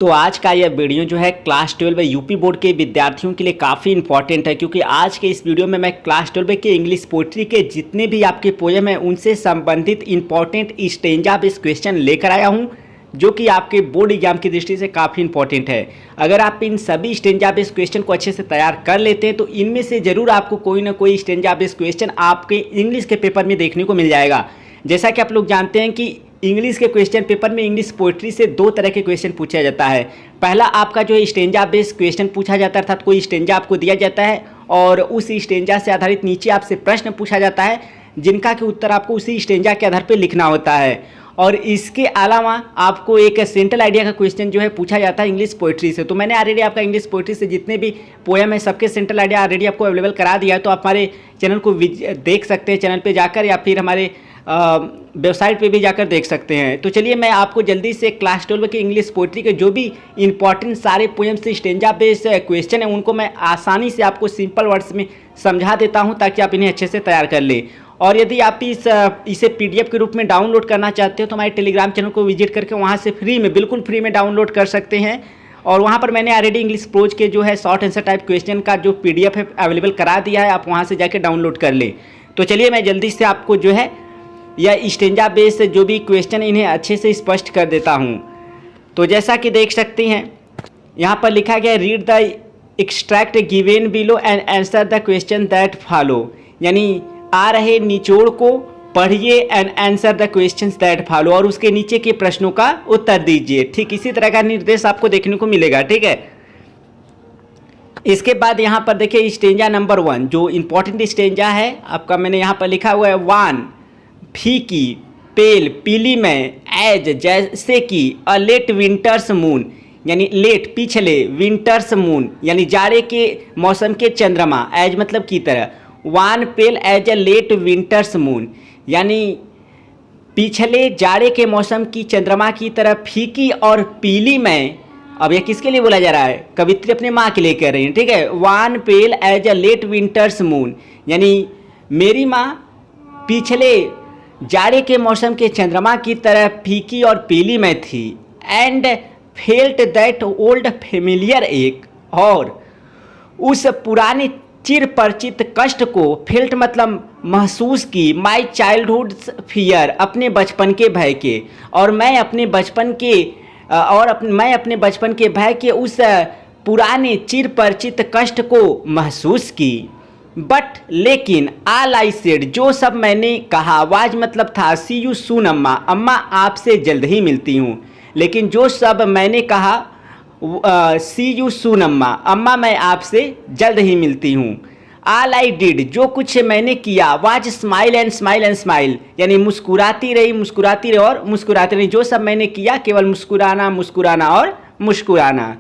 तो आज का यह वीडियो जो है क्लास 12 यूपी बोर्ड के विद्यार्थियों के लिए काफ़ी इंपॉर्टेंट है, क्योंकि आज के इस वीडियो में मैं क्लास 12 के इंग्लिश पोइट्री के जितने भी आपके पोएम हैं उनसे संबंधित इंपॉर्टेंट स्टेंजा बेस्ड क्वेश्चन लेकर आया हूं, जो कि आपके बोर्ड एग्जाम की दृष्टि से काफ़ी इंपॉर्टेंट है। अगर आप इन सभी स्टेंजा बेस्ड क्वेश्चन को अच्छे से तैयार कर लेते हैं तो इनमें से ज़रूर आपको कोई ना कोई स्टेंजा बेस्ड क्वेश्चन आपके इंग्लिश के पेपर में देखने को मिल जाएगा। जैसा कि आप लोग जानते हैं कि इंग्लिश के क्वेश्चन पेपर में इंग्लिश पोइट्री से दो तरह के क्वेश्चन पूछा जाता है। पहला आपका जो है स्टेंजा बेस्ड क्वेश्चन पूछा जाता है, अर्थात कोई स्टेंजा आपको दिया जाता है और उस स्टेंजा से आधारित नीचे आपसे प्रश्न पूछा जाता है, जिनका कि उत्तर आपको उसी स्टेंजा के आधार पर लिखना होता है। और इसके अलावा आपको एक सेंट्रल आइडिया का क्वेश्चन जो है पूछा जाता है इंग्लिश पोइट्री से। तो मैंने ऑलरेडी आपका इंग्लिश पोइट्री से जितने भी पोएम है सबके सेंट्रल आइडिया ऑलरेडी आपको अवेलेबल करा दिया है, तो आप हमारे चैनल को देख सकते हैं, चैनल पे जाकर, या फिर हमारे वेबसाइट पे भी जाकर देख सकते हैं। तो चलिए मैं आपको जल्दी से क्लास 12 के इंग्लिश पोइट्री के जो भी इंपॉर्टेंट सारे पोएम से स्टेंजा बेस्ड क्वेश्चन है उनको मैं आसानी से आपको सिंपल वर्ड्स में समझा देता हूं, ताकि आप इन्हें अच्छे से तैयार कर लें। और यदि आप इसे PDF के रूप में डाउनलोड करना चाहते हो तो हमारे टेलीग्राम चैनल को विजिट करके वहाँ से फ्री में, बिल्कुल फ्री में डाउनलोड कर सकते हैं। और वहाँ पर मैंने ऑलरेडी इंग्लिश प्रोज के जो है शॉर्ट आंसर टाइप क्वेश्चन का जो PDF है अवेलेबल करा दिया है, आप वहाँ से जाके डाउनलोड कर लें। तो चलिए मैं जल्दी से आपको जो है यह स्टेंजा बेस्ड जो भी क्वेश्चन इन्हें अच्छे से स्पष्ट कर देता हूँ। तो जैसा कि देख सकते हैं यहाँ पर लिखा गया, read the extract given below and answer the question that follow, यानी आ रहे निचोड़ को पढ़िए and answer the questions that follow, और उसके नीचे के प्रश्नों का उत्तर दीजिए। ठीक इसी तरह का निर्देश आपको देखने को मिलेगा। ठीक है, इसके बाद यहाँ पर देखिए स्टेंजा नंबर 1 जो इंपॉर्टेंट स्टेंजा है आपका, मैंने यहाँ पर लिखा हुआ है, वान फीकी पेल पीली में एज जैसे कि अ लेट विंटर्स मून, यानी लेट पिछले, विंटर्स मून यानी जाड़े के मौसम के चंद्रमा, एज मतलब की तरह, wan pale as a late winter's moon यानी पिछले जाड़े के मौसम की चंद्रमा की तरह फीकी और पीली में। अब यह किसके लिए बोला जा रहा है? कवित्री अपने माँ के लिए कह रही हैं। ठीक है, wan pale as a late winter's moon यानी मेरी माँ पिछले जाड़े के मौसम के चंद्रमा की तरह फीकी और पीली में थी। And felt that old familiar एक, और उस पुराने चिर परिचित कष्ट को, फेल्ट मतलब महसूस की, माई चाइल्डहुड फियर अपने बचपन के भय के, और मैं अपने बचपन के भय के उस पुराने चिर परिचित कष्ट को महसूस की। बट लेकिन ऑल आई सेड जो सब मैंने कहा, आवाज मतलब था सी यू सून अम्मा, अम्मा आपसे जल्द ही मिलती हूँ। लेकिन जो सब मैंने कहा सी यू सून अम्मा, अम्मा मैं आपसे जल्द ही मिलती हूँ। ऑल आई डिड जो कुछ मैंने किया, was smile and smile and smile यानी मुस्कुराती रही और मुस्कुराती रही। जो सब मैंने किया केवल मुस्कुराना मुस्कुराना और मुस्कुराना।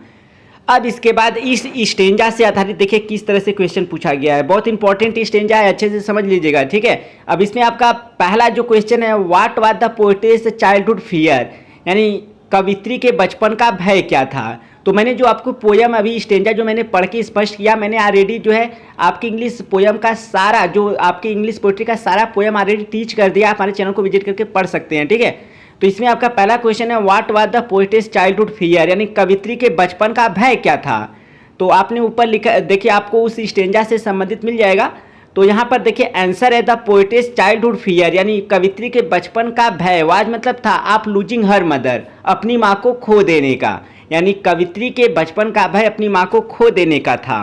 अब इसके बाद इस स्टेंजा से आधारित देखिए किस तरह से क्वेश्चन पूछा गया है। बहुत इंपॉर्टेंट स्टेंजा है, अच्छे से समझ लीजिएगा। ठीक है, अब इसमें आपका पहला जो क्वेश्चन है, what was the poets childhood fear, यानी कवित्री के बचपन का भय क्या था। तो मैंने जो आपको पोयम अभी स्टेंजा जो मैंने पढ़ के स्पष्ट किया, मैंने ऑलरेडी जो है आपकी इंग्लिश पोयम का सारा, जो आपकी इंग्लिश पोएट्री का सारा पोयम ऑलरेडी टीच कर दिया। आप हमारे चैनल को विजिट करके पढ़ सकते हैं। ठीक है, तो इसमें आपका पहला क्वेश्चन है, what was the poets childhood fear, यानी कवित्री के बचपन का भय क्या था। तो आपने ऊपर लिखा, देखिए आपको उस स्टेंजा से संबंधित मिल जाएगा। तो यहाँ पर देखिए आंसर है द पोएट्स चाइल्डहुड फियर, यानी कवित्री के बचपन का भय, वाज मतलब था आप लूजिंग हर मदर, अपनी माँ को खो देने का, यानी कवित्री के बचपन का भय अपनी माँ को खो देने का था।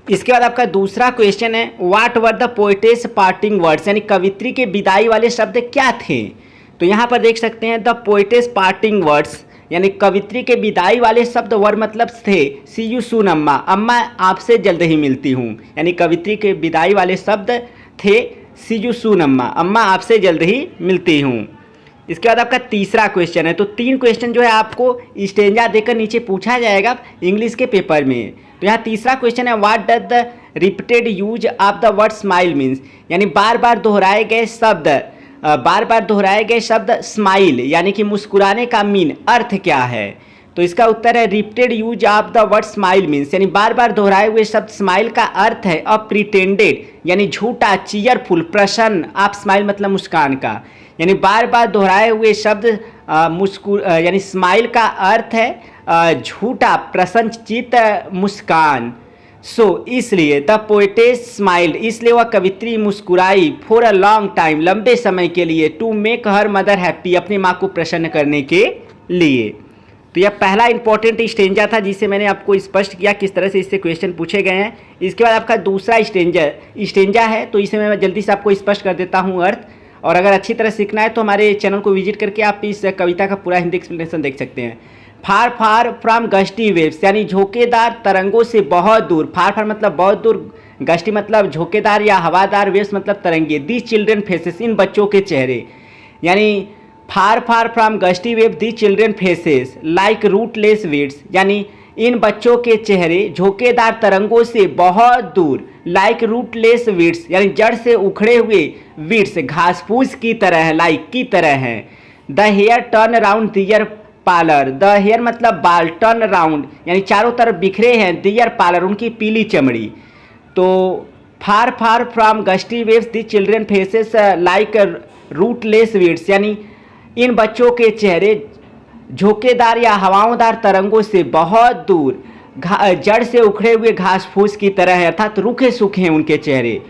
इसके बाद आपका दूसरा क्वेश्चन है, what were the poet's parting words, यानी कवित्री के विदाई वाले शब्द क्या थे। तो यहाँ पर देख सकते हैं द पोएट्स पार्टिंग वर्ड्स, यानी कवित्री के विदाई वाले शब्द वर मतलब थे सी यू सून अम्मा, अम्मा आपसे जल्द ही मिलती हूँ, यानी कवित्री के विदाई वाले शब्द थे सी यू सून अम्मा, अम्मा आपसे जल्द ही मिलती हूँ। इसके बाद आपका तीसरा क्वेश्चन है। तो 3 क्वेश्चन जो है आपको स्टेंजा देकर नीचे पूछा जाएगा इंग्लिश के पेपर में। तो यहाँ तीसरा क्वेश्चन है, what does the repeated use of the word smile means, यानी बार बार दोहराए गए शब्द स्माइल यानी कि मुस्कुराने का मीन अर्थ क्या है। तो इसका उत्तर है, repeated use of the word smile means, यानी बार बार दोहराए हुए शब्द स्माइल का अर्थ है अ प्रिटेंडेड यानी झूठा, चीयरफुल प्रसन्न, आप स्माइल मतलब मुस्कान का, यानी बार बार दोहराए हुए शब्द यानी स्माइल का अर्थ है झूठा प्रसन्नचित मुस्कान। इसलिए द पोएटेस स्माइल्ड, इसलिए वह कवित्री मुस्कुराई फॉर अ लॉन्ग टाइम, लंबे समय के लिए, to make her mother happy, अपनी माँ को प्रसन्न करने के लिए। तो यह पहला इंपॉर्टेंट स्टेंजा था जिसे मैंने आपको स्पष्ट किया किस तरह से इससे क्वेश्चन पूछे गए हैं। इसके बाद आपका दूसरा स्टेंजा है, तो इसे मैं जल्दी से आपको स्पष्ट कर देता हूँ अर्थ। और अगर अच्छी तरह सीखना है तो हमारे चैनल को विजिट करके आप इस कविता का पूरा हिंदी एक्सप्लेनेशन देख सकते हैं। फार फार फ्रॉम गस्टी वेव्स, यानी झोंकेदार तरंगों से बहुत दूर। फार फार मतलब बहुत दूर, गस्टी मतलब झोंकेदार या हवादार, वेव्स मतलब तरंगे। दीज चिल्ड्रन फेसेस, इन बच्चों के चेहरे, यानी far far from gusty wave the children faces like rootless weeds, यानी इन बच्चों के चेहरे झोंकेदार तरंगों से बहुत दूर, लाइक रूटलेस वीड्स, यानी जड़ से उखड़े हुए वीड्स, घास फूस की तरह है, लाइक की तरह हैं। The hair torn around their pallor, the hair मतलब बाल, टर्न अराउंड यानी चारों तरफ बिखरे हैं, दियर पार्लर उनकी पीली चमड़ी। तो far far from gusty waves the children faces like rootless weeds, यानी इन बच्चों के चेहरे झोंकेदार या हवाओंदार तरंगों से बहुत दूर, जड़ से उखड़े हुए घास फूस की तरह है, अर्थात रूखे सूखे हैं उनके चेहरे।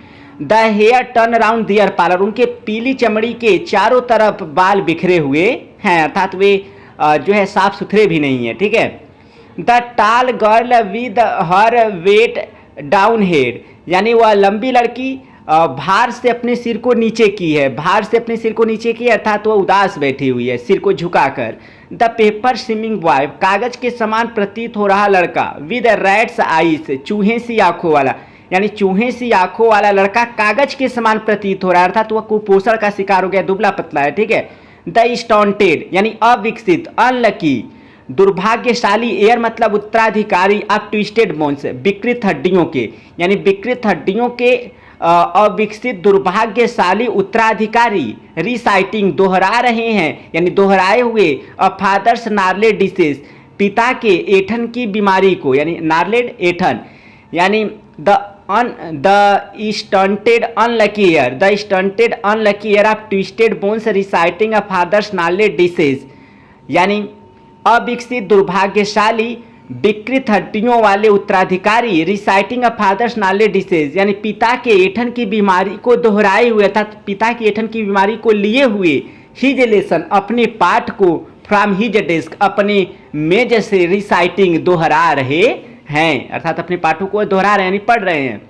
The hair torn around their pallor, उनके पीली चमड़ी के चारों तरफ बाल बिखरे हुए हैं, अर्थात वे जो है साफ सुथरे भी नहीं है, ठीक है। The tall girl with her weighed down head, यानी वह लंबी लड़की भार से अपने सिर को नीचे की है, भार से अपने सिर को नीचे की है, अर्थात वह उदास बैठी हुई है सिर को झुकाकर। द पेपर स्विमिंग बॉय, कागज के समान प्रतीत हो रहा लड़का, विद रैट्स आईज, चूहे सी आंखों वाला, यानी चूहे सी आंखों वाला लड़का कागज के समान प्रतीत हो रहा है, अर्थात वह कुपोषण का शिकार हो गया, दुबला पतला है, ठीक है। द स्टॉन्टेड, यानी अविकसित, अनलकी, दुर्भाग्यशाली, एयर मतलब उत्तराधिकारी, ऑफ ट्विस्टेड बोन्स, विकृत हड्डियों के, यानी विकृत हड्डियों के अविकसित दुर्भाग्यशाली उत्तराधिकारी। रिसाइटिंग, दोहरा रहे हैं, यानी दोहराए हुए। फादर्स नार्लेड डिसीज, पिता के ऐठन की बीमारी को, यानी नार्लेड ऐठन, यानी the stunted unlucky heir, the stunted unlucky heir of twisted bones reciting a father's gnarled disease, यानी अविकसित दुर्भाग्यशाली विकृत हड्डियों वाले उत्तराधिकारी, reciting a father's gnarled disease, यानी पिता के ऐठन की बीमारी को दोहराए हुए, अर्थात पिता की ऐठन की बीमारी को लिए हुए। हिज लेसन, अपने पाठ को, फ्रॉम हिज डेस्क, अपने मेज से, रिसाइटिंग, दोहरा रहे हैं, अर्थात अपने पाठों को दोहरा रहे हैं, यानी पढ़ रहे हैं।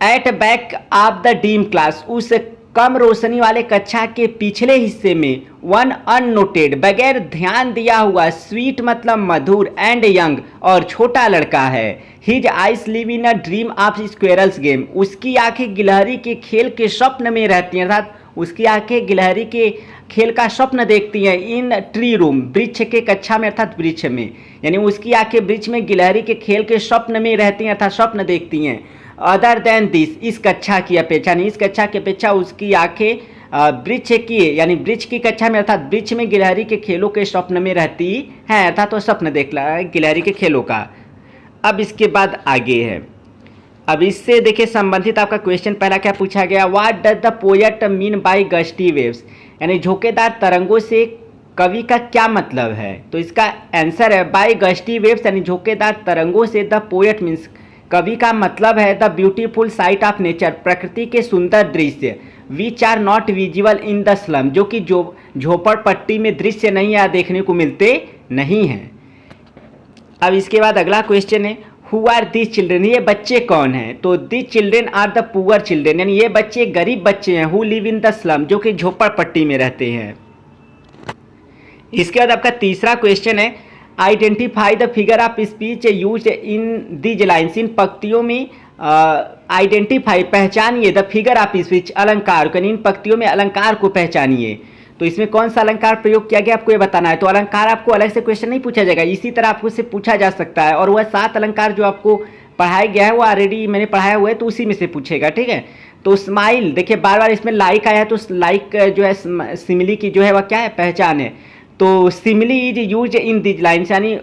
At back of the dim class, उस कम रोशनी वाले कक्षा के पिछले हिस्से में, वन अननोटेड, बगैर ध्यान दिया हुआ, स्वीट मतलब मधुर, एंड यंग और छोटा लड़का है। His ice live in a dream of squirrels game, उसकी आंखें गिलहरी के खेल के स्वप्न में रहती हैं, अर्थात उसकी आंखें गिलहरी के खेल का स्वप्न देखती हैं। इन ट्री रूम, वृक्ष के कक्षा में, अर्थात वृक्ष में, यानी उसकी आंखें वृक्ष में गिलहरी के खेल के स्वप्न में रहती हैं, अर्थात स्वप्न देखती हैं। अदर देन दिस, इस कक्षा की अपेक्षा, नहीं इस कक्षा की अपेक्षा उसकी आंखें वृक्ष की, यानी वृक्ष की कक्षा में, अर्थात वृक्ष में गिलहरी के खेलों के स्वप्न में रहती है, अर्थात वो स्वप्न देख रहा है गिलहरी के खेलों का। अब इसके बाद आगे है, अब इससे देखिए संबंधित आपका क्वेश्चन पहला क्या पूछा गया, what does the poet mean by gusty waves, यानी झोंकेदार तरंगों से कवि का क्या मतलब है। तो इसका आंसर है बाय गस्टी वेव्स, यानी झोंकेदार तरंगों से द पोएट मीन्स, कवि का मतलब है the beautiful sight of nature, प्रकृति के सुंदर दृश्य, which are not visible in the slum, जो कि झोपड़पट्टी में दृश्य नहीं या देखने को मिलते नहीं हैं। अब इसके बाद अगला क्वेश्चन है, हु आर दीज चिल्ड्रेन, ये बच्चे कौन हैं। तो these children are the poor children, यानी ये बच्चे गरीब बच्चे हैं, who live in the slum, जो कि झोपड़पट्टी में रहते हैं। इसके बाद आपका तीसरा क्वेश्चन है, identify the figure of speech use in these lines, इन पंक्तियों में आइडेंटिफाई, पहचानिए, द फिगर ऑफ स्पीच, अलंकार, यानी इन पंक्तियों में अलंकार को पहचानिए। तो इसमें कौन सा अलंकार प्रयोग किया गया आपको ये बताना है। तो अलंकार आपको अलग से क्वेश्चन नहीं पूछा जाएगा, इसी तरह आपको से पूछा जा सकता है, और वह 7 अलंकार जो आपको पढ़ाया गया है वो ऑलरेडी मैंने पढ़ाया हुआ है, तो उसी में से पूछेगा, ठीक है। तो स्माइल, देखिए बार बार इसमें लाइक आया है, तो लाइक जो है सिमिली की जो है वह क्या है, पहचान है। तो simile is use in these lines, यानी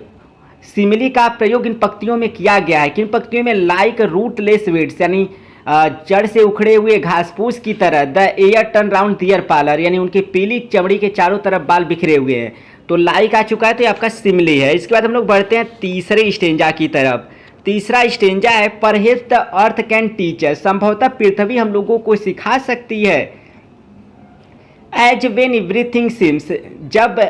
सिमिली का प्रयोग इन पंक्तियों में किया गया है। किन पंक्तियों में, लाइक रूटलेस वीड्स, यानी जड़ से उखड़े हुए घास फूस की तरह। The hair torn round their pallor, यानी उनके पीली चमड़ी के चारों तरफ बाल बिखरे हुए हैं। तो लाइक आ चुका है, तो ये आपका सिमिली है। इसके बाद हम लोग बढ़ते हैं तीसरे स्टेंजा की तरफ। तीसरा स्टेंजा है perhaps the earth can teach us, संभवतः पृथ्वी हम लोगों को सिखा सकती है। एज वेन एवरीथिंग सीम्स, जब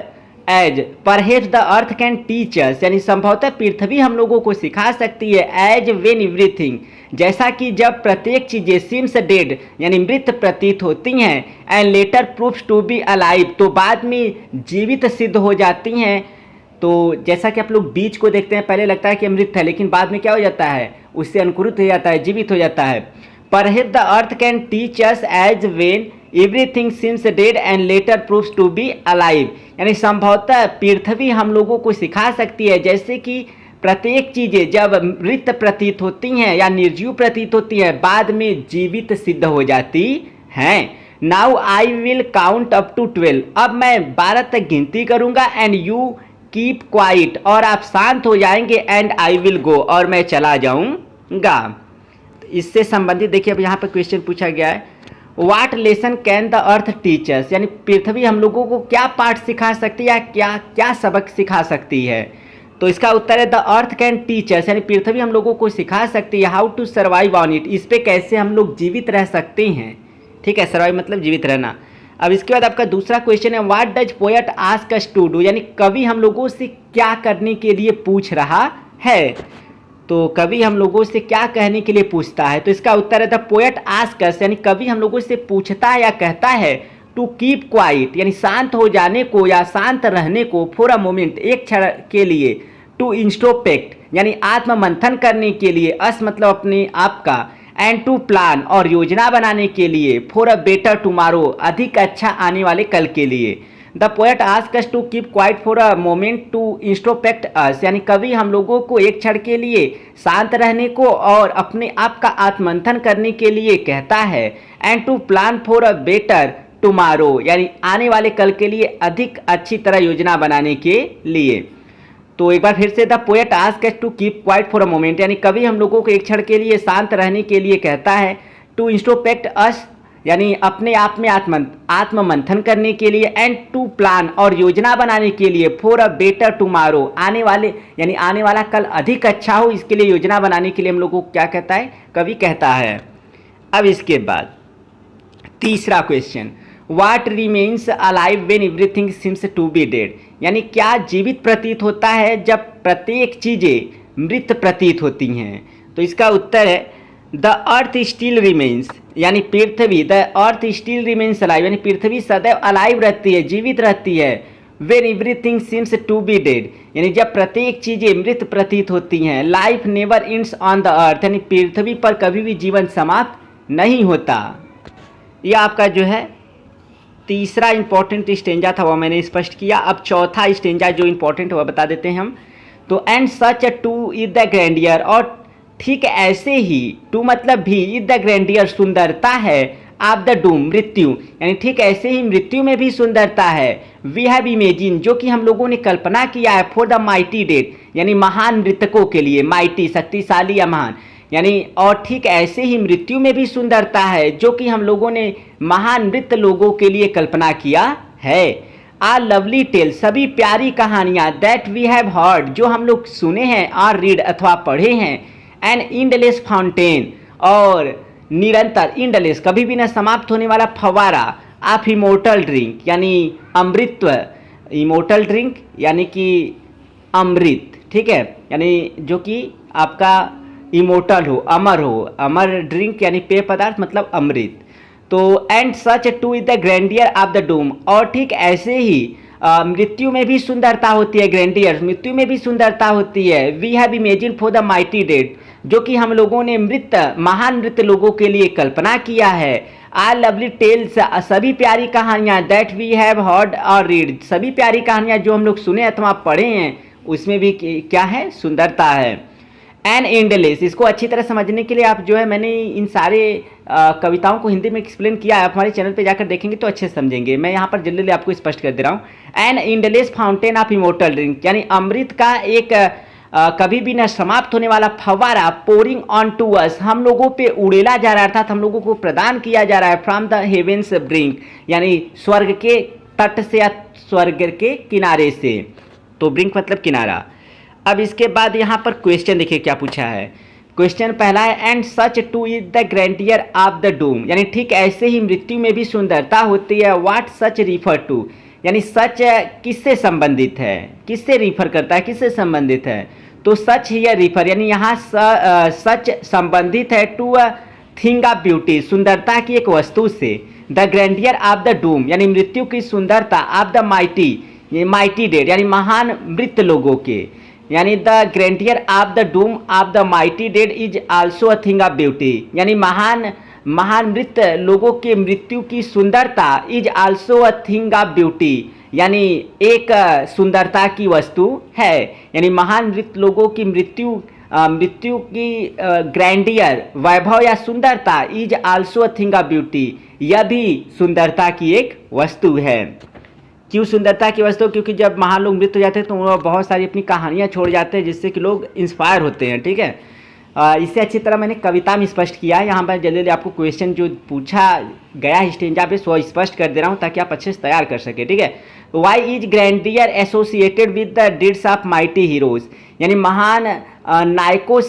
as perhaps the earth can teach us, यानी संभवतः पृथ्वी हम लोगों को सिखा सकती है। एज वेन एवरीथिंग, जैसा कि जब प्रत्येक चीजें सीम्स डेड, यानी मृत प्रतीत होती हैं, and later proves to be alive, तो बाद में जीवित सिद्ध हो जाती हैं। तो जैसा कि आप लोग बीज को देखते हैं, पहले लगता है कि मृत है, लेकिन बाद में क्या हो जाता है, उससे अंकुरित हो जाता है, जीवित हो जाता है। Perhaps the earth can teach us as when everything seems dead and later proves to be alive, यानी संभवतः पृथ्वी हम लोगों को सिखा सकती है, जैसे कि प्रत्येक चीजें जब मृत प्रतीत होती हैं या निर्जीव प्रतीत होती हैं, बाद में जीवित सिद्ध हो जाती हैं। Now I will count up to 12, अब मैं 12 तक गिनती करूंगा, एंड यू कीप क्वाइट, और आप शांत हो जाएंगे, एंड आई विल गो, और मैं चला जाऊंगा। इससे संबंधित देखिए अब यहाँ पर क्वेश्चन पूछा गया है, what lesson can the earth teachers, यानी पृथ्वी हम लोगों को क्या पाठ सिखा सकती है या क्या क्या सबक सिखा सकती है। तो इसका उत्तर है द अर्थ कैन टीचर्स, यानी पृथ्वी हम लोगों को सिखा सकती है how to survive on it, इस पे कैसे हम लोग जीवित रह सकते हैं। ठीक है, सर्वाइव मतलब जीवित रहना। अब इसके बाद आपका दूसरा क्वेश्चन है, what does poet ask us to do, यानी कवि हम लोगों से क्या करने के लिए पूछ रहा है। तो कवि हम लोगों से क्या कहने के लिए पूछता है, तो इसका उत्तर है द पोएट आस्क अस, यानी कवि हम लोगों से पूछता है या कहता है टू कीप क्वाइट, यानी शांत हो जाने को या शांत रहने को, फॉर अ मोमेंट, एक क्षण के लिए, टू इंस्ट्रोस्पेक्ट, यानी आत्म मंथन करने के लिए, अस मतलब अपने आप का, एंड टू प्लान, और योजना बनाने के लिए, फॉर अ बेटर टुमारो, अधिक अच्छा आने वाले कल के लिए। The poet ask us to keep quiet for a moment to introspect us, यानी कवि हम लोगों को एक क्षण के लिए शांत रहने को और अपने आप का आत्ममंथन करने के लिए कहता है, and to plan for a better tomorrow, यानी आने वाले कल के लिए अधिक अच्छी तरह योजना बनाने के लिए। तो एक बार फिर से, the poet ask us to keep quiet for a moment, यानी कवि हम लोगों को एक क्षण के लिए शांत रहने के लिए कहता है, टू इंस्ट्रोस्पेक्ट अस, यानी अपने आप में आत्म मंथन करने के लिए, एंड टू प्लान, और योजना बनाने के लिए, फॉर अ बेटर टुमारो, आने वाले यानी आने वाला कल अधिक अच्छा हो, इसके लिए योजना बनाने के लिए हम लोग को क्या कहता है, कवि कहता है। अब इसके बाद तीसरा question, what remains alive when everything seems to be dead, यानी क्या जीवित प्रतीत होता है जब प्रत्येक चीजें मृत प्रतीत होती हैं। तो इसका उत्तर है द अर्थ स्टिल रिमेन्स, यानी पृथ्वी, the earth still remains alive, यानी पृथ्वी सदैव अलाइव रहती है, जीवित रहती है। When everything seems to be dead, यानी जब प्रत्येक चीजें मृत प्रतीत होती हैं। Life never ends on the earth, यानी पृथ्वी पर कभी भी जीवन समाप्त नहीं होता। यह आपका जो है तीसरा इंपॉर्टेंट स्टेंजा था, वो मैंने स्पष्ट किया। अब चौथा स्टेंजा जो इंपॉर्टेंट वह बता देते हैं हम। तो and such two is the grandeur, और ठीक ऐसे ही, टू मतलब भी, इज द ग्रैंडियर सुंदरता है, ऑफ द डूम मृत्यु, यानी ठीक ऐसे ही मृत्यु में भी सुंदरता है। वी हैव इमेजिन, जो कि हम लोगों ने कल्पना किया है, फॉर द माइटी डेड, यानी महान मृतकों के लिए, माइटी शक्तिशाली या महान, यानी और ठीक ऐसे ही मृत्यु में भी सुंदरता है, जो कि हम लोगों ने महान मृत लोगों के लिए कल्पना किया है। आ लवली टेल, सभी प्यारी कहानियाँ, दैट वी हैव हर्ड, जो हम लोग सुने हैं, और रीड अथवा पढ़े हैं। एन इंडलेस फाउंटेन, और निरंतर, इंडलेस कभी भी न समाप्त होने वाला फवारा, ऑफ इमोर्टल ड्रिंक, यानी अमृतत्व, इमोर्टल ड्रिंक यानी कि अमृत, ठीक है, यानी जो कि आपका इमोर्टल हो, अमर हो, अमर ड्रिंक यानी पेय पदार्थ मतलब अमृत। तो and such two is the grandeur of the Doom, और ठीक ऐसे ही मृत्यु में भी सुंदरता होती है, ग्रैंडियर मृत्यु में भी सुंदरता होती है। We have imagine for the mighty dead, जो कि हम लोगों ने मृत, महान मृत लोगों के लिए कल्पना किया है। आर लवली टेल्स, सभी प्यारी कहानियाँ, दैट वी हैव हर्ड और रीड, सभी प्यारी कहानियाँ जो हम लोग सुने अथवा पढ़े हैं, उसमें भी क्या है, सुंदरता है। एन एंडलेस, इसको अच्छी तरह समझने के लिए आप जो है, मैंने इन सारे कविताओं को हिंदी में एक्सप्लेन किया है, आप हमारे चैनल पे जाकर देखेंगे तो अच्छे से समझेंगे। मैं यहाँ पर जल्दी आपको स्पष्ट कर दे रहा हूँ। An endless fountain of immortal drink, यानी अमृत का एक कभी भी न समाप्त होने वाला फव्वारा पोरिंग ऑन टू अस, हम लोगों पे उड़ेला जा रहा है, अर्थात हम लोगों को प्रदान किया जा रहा है फ्रॉम द हेवेंस ब्रिंक, यानी स्वर्ग के तट से या स्वर्ग के किनारे से। तो ब्रिंक मतलब किनारा। अब इसके बाद यहाँ पर क्वेश्चन देखिए क्या पूछा है। क्वेश्चन पहला है and such two is the grandeur of the doom, यानी ठीक ऐसे ही मृत्यु में भी सुंदरता होती है। व्हाट सच रिफर टू, यानी सच किससे संबंधित है, किससे रिफर करता है, किससे संबंधित है। तो सच हियर रिफर, यानी यहाँ सच संबंधित है to a thing of beauty, सुंदरता की एक वस्तु से। The grandeur of the doom, यानी मृत्यु की सुंदरता। ऑफ द माइटी, ये माइटी डेड, यानी महान मृत लोगों के, यानी the grandeur of the doom of the mighty dead is also a thing of beauty, यानी महान मृत लोगों के मृत्यु की सुंदरता is also a thing of beauty, यानी एक सुंदरता की वस्तु है। यानी महान मृत लोगों की मृत्यु की ग्रैंडियर, वैभव या सुंदरता is also a thing of beauty, यह भी सुंदरता की एक वस्तु है। क्यों सुंदरता की वस्तु? क्योंकि जब महान लोग मृत हो जाते हैं तो वो बहुत सारी अपनी कहानियाँ छोड़ जाते हैं जिससे कि लोग इंस्पायर होते हैं। ठीक है, इससे अच्छी तरह मैंने कविता में स्पष्ट किया है। यहाँ पर जल्दी जल्दी आपको क्वेश्चन जो पूछा गया है स्टेंजा पे सो स्पष्ट कर दे रहा हूँ ताकि आप अच्छे से तैयार कर सके। ठीक है, why is grandeur associated with the deeds of mighty heroes, यानी महान नायकों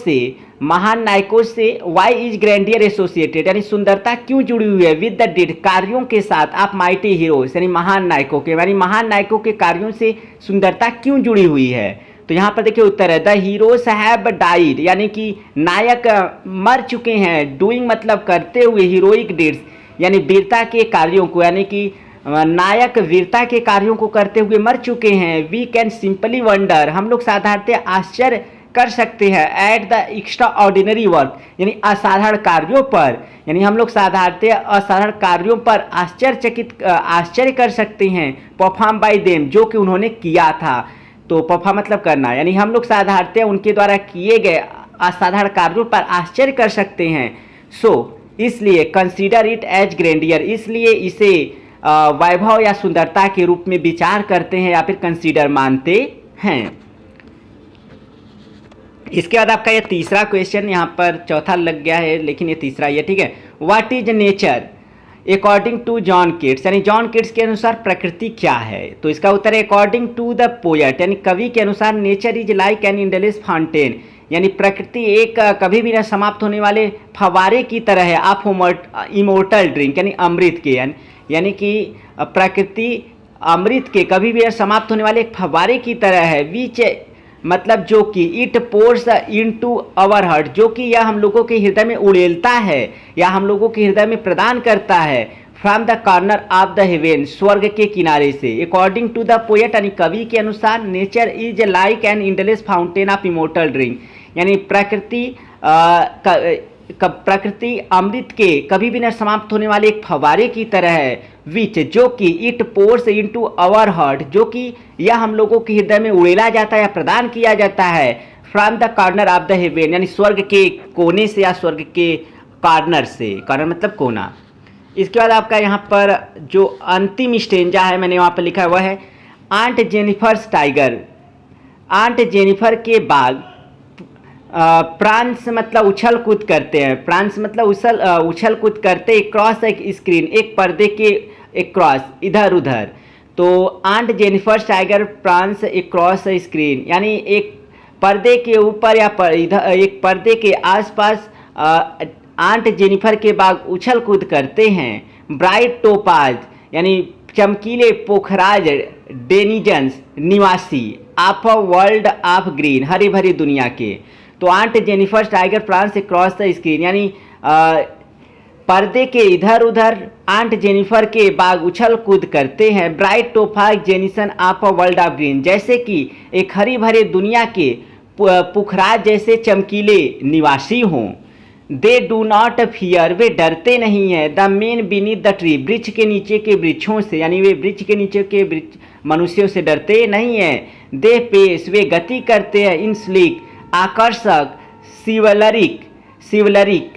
से वाई इज ग्रैंडियर एसोसिएटेड, यानी सुंदरता क्यों जुड़ी हुई है विद द डिड, कार्यों के साथ, ऑफ माइटी हीरोज, यानी महान नायकों के, यानी महान नायकों के कार्यों से सुंदरता क्यों जुड़ी हुई है। तो यहाँ पर देखिए उत्तर है द हीरोज हैव डाइड, यानी कि नायक मर चुके हैं। डूइंग मतलब करते हुए, हीरोइक डिड्स यानी वीरता के कार्यों को, यानी कि नायक वीरता के कार्यों को करते हुए मर चुके हैं। वी कैन सिंपली वंडर, हम लोग साधारणतः आश्चर्य कर सकते हैं। At the extra ordinary work, यानी असाधारण कार्यों पर, यानी हम लोग साधारणतः असाधारण कार्यों पर आश्चर्य कर सकते हैं। परफॉर्म बाय देम, जो कि उन्होंने किया था। तो परफॉर्म मतलब करना, यानी हम लोग साधारणतः उनके द्वारा किए गए असाधारण कार्यों पर आश्चर्य कर सकते हैं। इसलिए कंसीडर इट एज ग्रैंडियर, इसलिए इसे वैभव या सुंदरता के रूप में विचार करते हैं या फिर कंसीडर मानते हैं। इसके बाद आपका ये तीसरा क्वेश्चन, यहाँ पर चौथा लग गया है लेकिन ये तीसरा ही है। ठीक है, what is nature according to John Keats, यानी जॉन किट्स के अनुसार प्रकृति क्या है। तो इसका उत्तर है अकॉर्डिंग टू द पोएट, यानी कवि के अनुसार nature is like an endless fountain, यानी प्रकृति एक कभी भी न समाप्त होने वाले फव्वारे की तरह है। ऑफ इमोर्टल ड्रिंक, यानी अमृत के, यानी कि प्रकृति अमृत के कभी भी समाप्त होने वाले एक फव्वारे की तरह है। विच मतलब जो कि it pours into our heart, जो कि यह हम लोगों के हृदय में उड़ेलता है या हम लोगों के हृदय में प्रदान करता है। From the corner of the haven, स्वर्ग के किनारे से। अकॉर्डिंग टू द पोएट, यानी कवि के अनुसार nature is like an endless fountain of immortal drink, यानी प्रकृति अमृत के कभी भी न समाप्त होने वाले एक फव्वारे की तरह है। विच जो कि it pours into our heart, जो कि यह हम लोगों के हृदय में उड़ेला जाता है या प्रदान किया जाता है। From the corner of the haven, यानी स्वर्ग के कोने से या स्वर्ग के कॉर्नर से। कॉर्नर मतलब कोना। इसके बाद आपका यहाँ पर जो अंतिम स्टेंजा है मैंने वहाँ पर लिखा है वह है Aunt Jennifer's tiger, Aunt Jennifer के बाग। प्रांस मतलब उछल कूद करते हैं, प्रांस मतलब उछल कूद करते, क्रॉस एक स्क्रीन, एक पर्दे के एक क्रॉस इधर उधर। तो आंट जेनिफर्स टाइगर प्रांस एक क्रॉस स्क्रीन, यानी एक पर्दे के ऊपर या इधर एक पर्दे के आसपास आंट जेनिफर के बाग उछल कूद करते हैं। ब्राइट टोपाज, यानी चमकीले पोखराज डेनिजन्स निवासी। Of a world of green, हरी भरी दुनिया के। तो aunt Jennifer tiger prance cross the screen, यानी पर्दे के इधर उधर आंट जेनिफर के बाग उछल कूद करते हैं। Bright topaz denizen of a world of green, जैसे कि एक हरी भरे दुनिया के पुखराज जैसे चमकीले निवासी हों। दे डू नॉट फियर, वे डरते नहीं हैं। The main beneath the tree, वृक्ष के नीचे के वृक्षों से, यानी वे वृक्ष के नीचे के मनुष्यों से डरते नहीं हैं। दे पेस, वे गति करते हैं। इन स्लीक, आकर्षक। सिवलरिक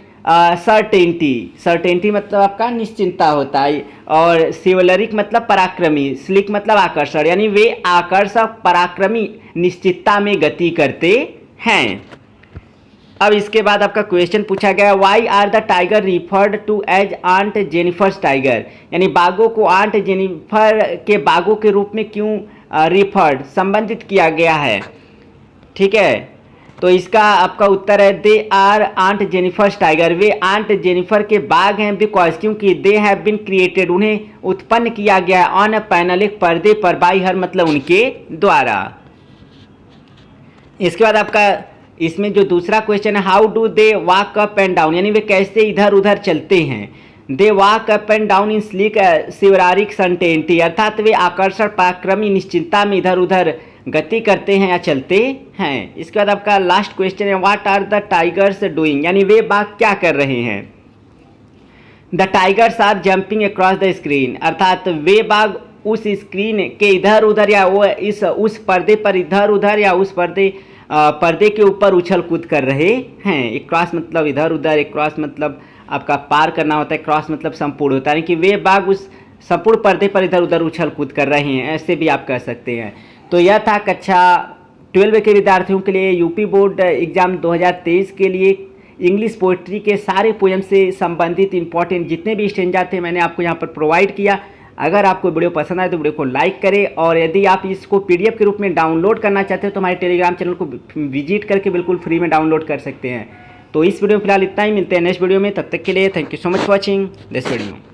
सर्टेनिटी मतलब आपका निश्चिंतता होता है, और सिवलरिक मतलब पराक्रमी। स्लिक मतलब आकर्षण, यानी वे आकर्षक पराक्रमी निश्चितता में गति करते हैं। अब इसके बाद आपका क्वेश्चन पूछा गया, why are the tiger referred to as Aunt Jennifer's tiger, यानी बाघों को आंट जेनिफर के बाघों के रूप में क्यों रिफर्ड संबंधित किया गया है। ठीक है, तो इसका आपका उत्तर है they are Aunt Jennifer's tiger, वे आंट जेनिफर के बाघ हैं, बिकॉज क्योंकि दे हैव बीन क्रिएटेड, उन्हें उत्पन्न किया गया ऑन अ पैनल, एक पर्दे पर, बाई हर मतलब उनके द्वारा। इसके बाद आपका इसमें जो दूसरा क्वेश्चन है, how do they walk up and down, यानी वे कैसे इधर उधर चलते हैं। They walk up and down in sleek chivalric certainty, अर्थात वे आकर्षण पराक्रमी निश्चिंतता में इधर उधर गति करते हैं या चलते हैं। इसके बाद आपका लास्ट क्वेश्चन है, what are the tigers doing, यानी वे बाघ क्या कर रहे हैं। The tigers are jumping across the screen, अर्थात वे बाघ उस स्क्रीन के इधर उधर या वो उस पर्दे पर इधर उधर या उस पर्दे के ऊपर उछल कूद कर रहे हैं। एक क्रॉस मतलब इधर उधर, एक क्रॉस मतलब आपका पार करना होता है, क्रॉस मतलब संपूर्ण होता है कि वे बाघ उस संपूर्ण पर्दे पर इधर उधर उछल कूद कर रहे हैं, ऐसे भी आप कह सकते हैं। तो यह था कक्षा 12 के विद्यार्थियों के लिए यूपी बोर्ड एग्जाम 2023 के लिए इंग्लिश पोइट्री के सारे पोएम से संबंधित इंपॉर्टेंट जितने भी स्टेंजा थे मैंने आपको यहाँ पर प्रोवाइड किया। अगर आपको वीडियो पसंद आए तो वीडियो को लाइक करें, और यदि आप इसको पीडीएफ के रूप में डाउनलोड करना चाहते हो तो हमारे टेलीग्राम चैनल को विजिट करके बिल्कुल फ्री में डाउनलोड कर सकते हैं। तो इस वीडियो में फिलहाल इतना ही, मिलते हैं नेक्स्ट वीडियो में, तब तक के लिए thank you so much for watching this video.